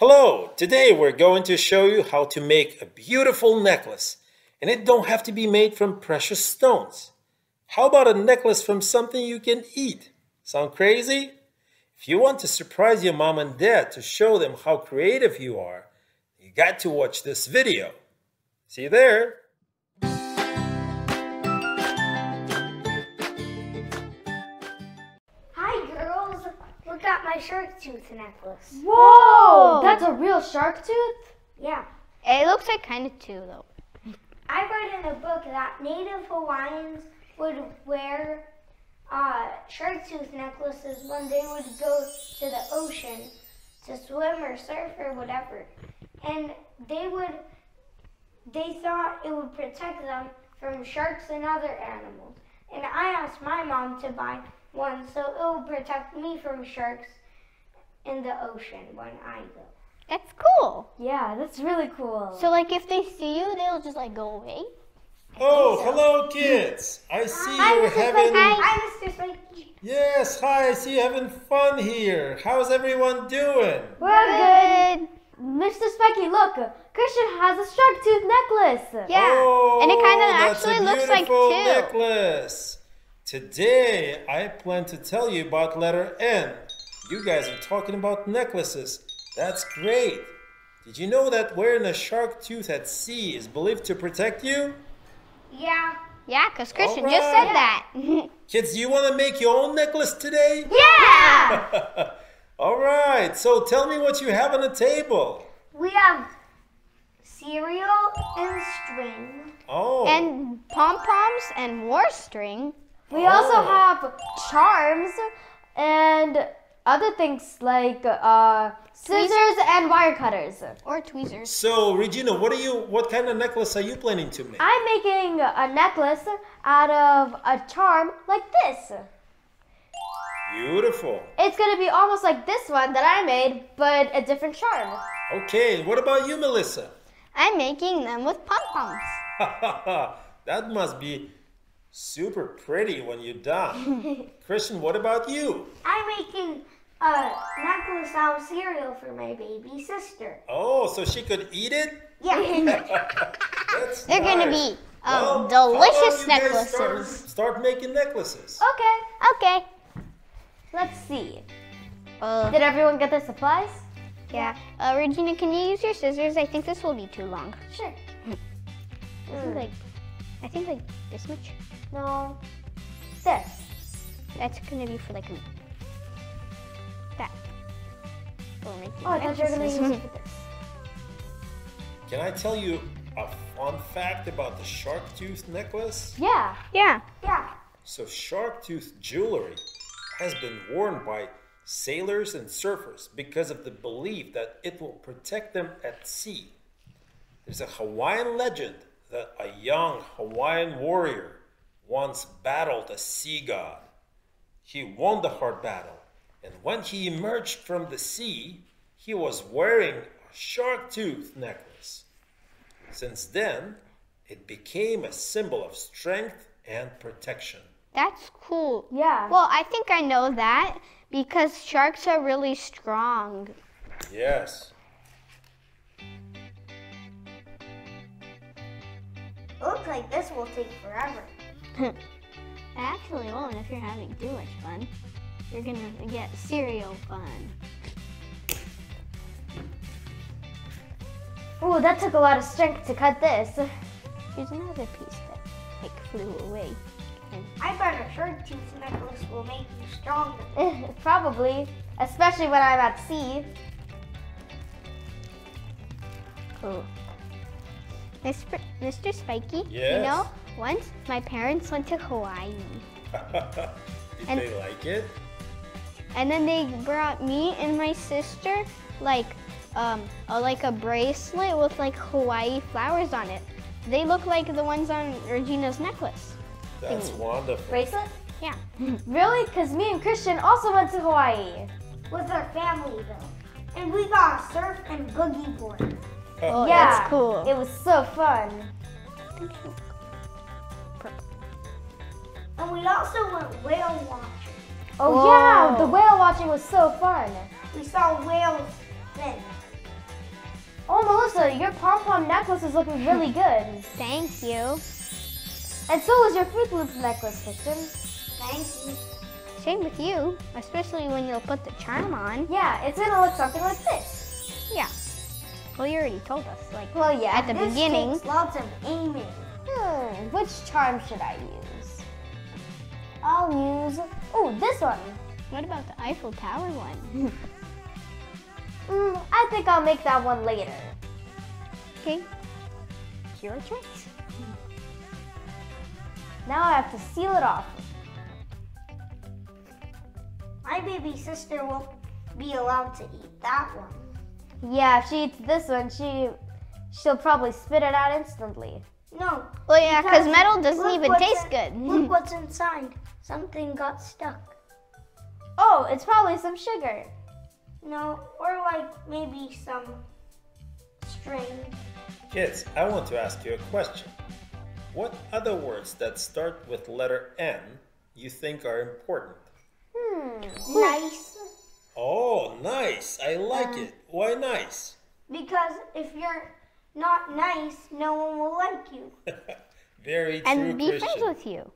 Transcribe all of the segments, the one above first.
Hello, today we're going to show you how to make a beautiful necklace. And it don't have to be made from precious stones. How about a necklace from something you can eat? Sound crazy? If you want to surprise your mom and dad to show them how creative you are, you got to watch this video. See you there. Hi girls, look at my shark tooth necklace. Whoa! That's a real shark tooth? Yeah. It looks like kind of two though. I read in a book that native Hawaiians would wear shark tooth necklaces when they would go to the ocean to swim or surf or whatever. And they thought it would protect them from sharks and other animals. And I asked my mom to buy one so it will protect me from sharks in the ocean when I go. That's cool. Yeah, that's really cool. So like if they see you, they'll just like go away? Oh, hello kids. I see Hi, you're Mr. having... Spiky. Hi, Mr. Spiky. Yes, hi, I see you having fun here. How's everyone doing? We're good. Mr. Spiky, look. Christian has a shark tooth necklace. Yeah. Oh, and it kind of that's actually a looks like beautiful two. necklace. Today, I plan to tell you about letter N. You guys are talking about necklaces. That's great. Did you know that wearing a shark tooth at sea is believed to protect you? Yeah. Yeah, because Christian All just right. said that. Kids, do you want to make your own necklace today? Yeah! All right, so tell me what you have on the table. We have cereal and string. Oh. And pom-poms and more string. We also have charms and other things like scissors and wire cutters. Or tweezers. So, Regina, what kind of necklace are you planning to make? I'm making a necklace out of a charm like this. Beautiful. It's going to be almost like this one that I made, but a different charm. Okay, what about you, Melissa? I'm making them with pom-poms. That must be super pretty when you're done. Christian, what about you? I'm making a necklace out of cereal for my baby sister. Oh, so she could eat it? Yeah. That's They're gonna nice. be Well, delicious how about you guys necklaces. Start making necklaces. Okay, Okay. let's see. Uh, Did everyone get their supplies? yeah. Regina, can you use your scissors? I think this will be too long. Sure. I think like this much. No. This. That's gonna be for like that. For making Oh, I thought you were going to use necklaces. it for this. Can I tell you a fun fact about the shark tooth necklace? Yeah. Yeah. Yeah. So shark tooth jewelry has been worn by sailors and surfers because of the belief that it will protect them at sea. There's a Hawaiian legend that a young Hawaiian warrior once battled a sea god. He won the hard battle, and when he emerged from the sea, he was wearing a shark tooth necklace. Since then, it became a symbol of strength and protection. That's cool. Yeah. Well, I think I know that because sharks are really strong. Yes. Looks like this will take forever. It actually won't if you're having too much fun. You're gonna get cereal fun. Ooh, that took a lot of strength to cut this. Here's another piece that like flew away. I bet a shark tooth necklace will make you stronger. Probably, especially when I'm at sea. Cool. Mr. Spiky, Yes? you know, once my parents went to Hawaii. Did they like it? And then they brought me and my sister like a bracelet with like Hawaii flowers on it. They look like the ones on Regina's necklace. That's wonderful. Bracelet? Yeah. Really? Because me and Christian also went to Hawaii. With our family though. And we got a surf and boogie board. Oh, Yeah, that's cool. It was so fun. And we also went whale watching. Oh Whoa. yeah, the whale watching was so fun. We saw whales then. your pom-pom necklace is looking really good. Thank you. And so is your Fruit Loops necklace, Christian. Thank you. Same with you, especially when you'll put the charm on. Yeah, it's gonna look something like this. Yeah. Well, you already told us, like, Well, yeah. at the This beginning. takes lots of aiming. Which charm should I use? I'll use, this one. What about the Eiffel Tower one? I think I'll make that one later. Okay. It's your choice. Now I have to seal it off. My baby sister won't be allowed to eat that one. Yeah, if she eats this one, she'll probably spit it out instantly. No. Well, yeah, because metal doesn't look even what's taste good. Look what's inside. Something got stuck. Oh, it's probably some sugar. No, or like maybe some string. Kids, I want to ask you a question. What other words that start with letter N you think are important? Nice. Oh, nice. I like it. Why nice? Because if you're not nice, no one will like you. Very true, And be Christian. friends with you.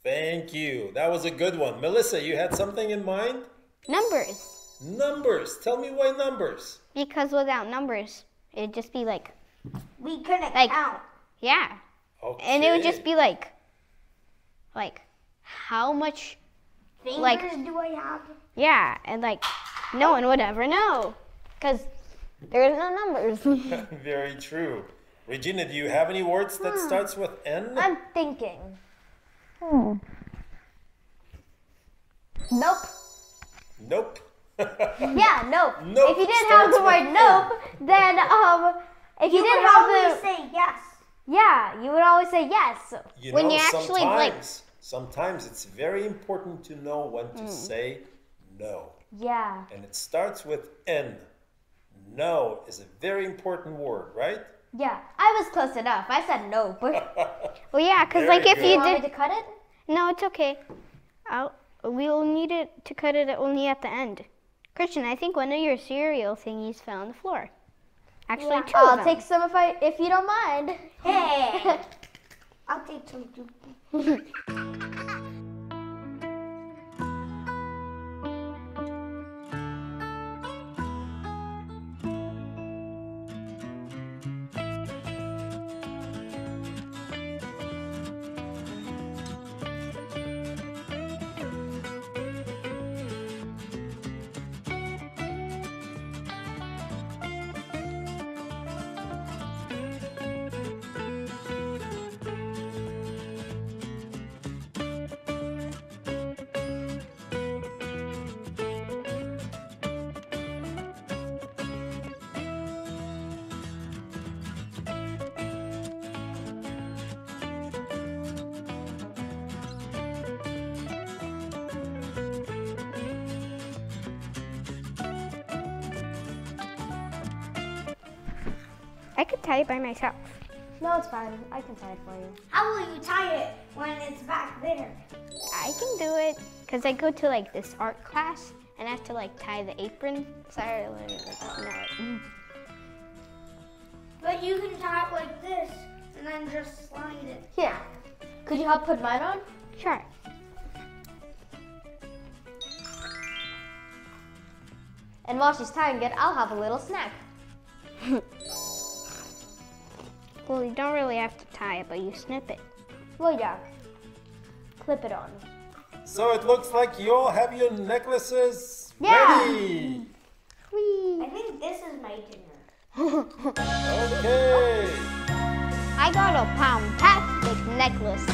Thank you. That was a good one. Melissa, you had something in mind? Numbers. Numbers. Tell me why numbers. Because without numbers, it'd just be like, We couldn't Like- count. yeah. Okay. And it would just be like how much, Fingers Like- do I have? yeah, and like no one would ever know because there's no numbers. Very true. Regina, do you have any words that starts with N? I'm thinking. Nope. Nope. Yeah, nope. Nope If you didn't have the starts word with nope, then if you You didn't would have always the say yes. yeah, you would always say yes. You When know, you actually, like- sometimes it's very important to know when to say no. Yeah. And it starts with N. No is a very important word, right? Yeah. I was close enough. I said nope. Well, yeah, because Very like if good. You you want me did, to cut it? no, it's okay. We'll need it to cut it only at the end. Christian, I think one of your cereal thingies fell on the floor. Actually, Yeah. two of I'll them. take some if you don't mind. Hey. I'll take some too. I could tie it by myself. No, it's fine. I can tie it for you. How will you tie it when it's back there? I can do it because I go to like this art class and I have to like tie the apron. Sorry, I literally don't know it. But you can tie it like this and then just slide it. Here. Could you help put mine on? Sure. And while she's tying it, I'll have a little snack. Well, you don't really have to tie it, but you snip it. Well, yeah. Clip it on. So it looks like you all have your necklaces Yeah. ready. I think this is my dinner. Okay. I got a pound-tastic necklace.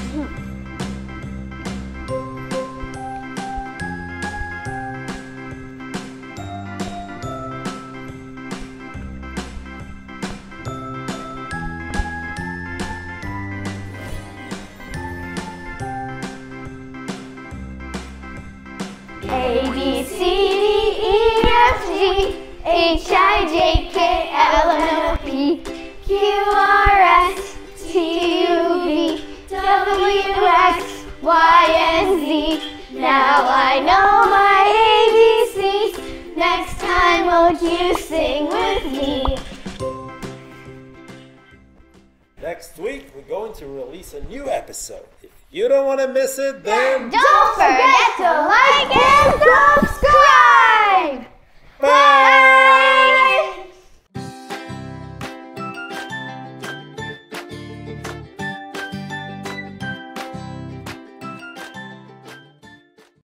A, B, C, D, E, F, G, H, I, J, K, L, M, N, P, Q, R, S, T, U, V, W, X, Y, and Z. Now I know my ABCs. Next time, won't you sing with me? next week we're going to release a new episode. If you don't want to miss it, then Don't forget to like and subscribe!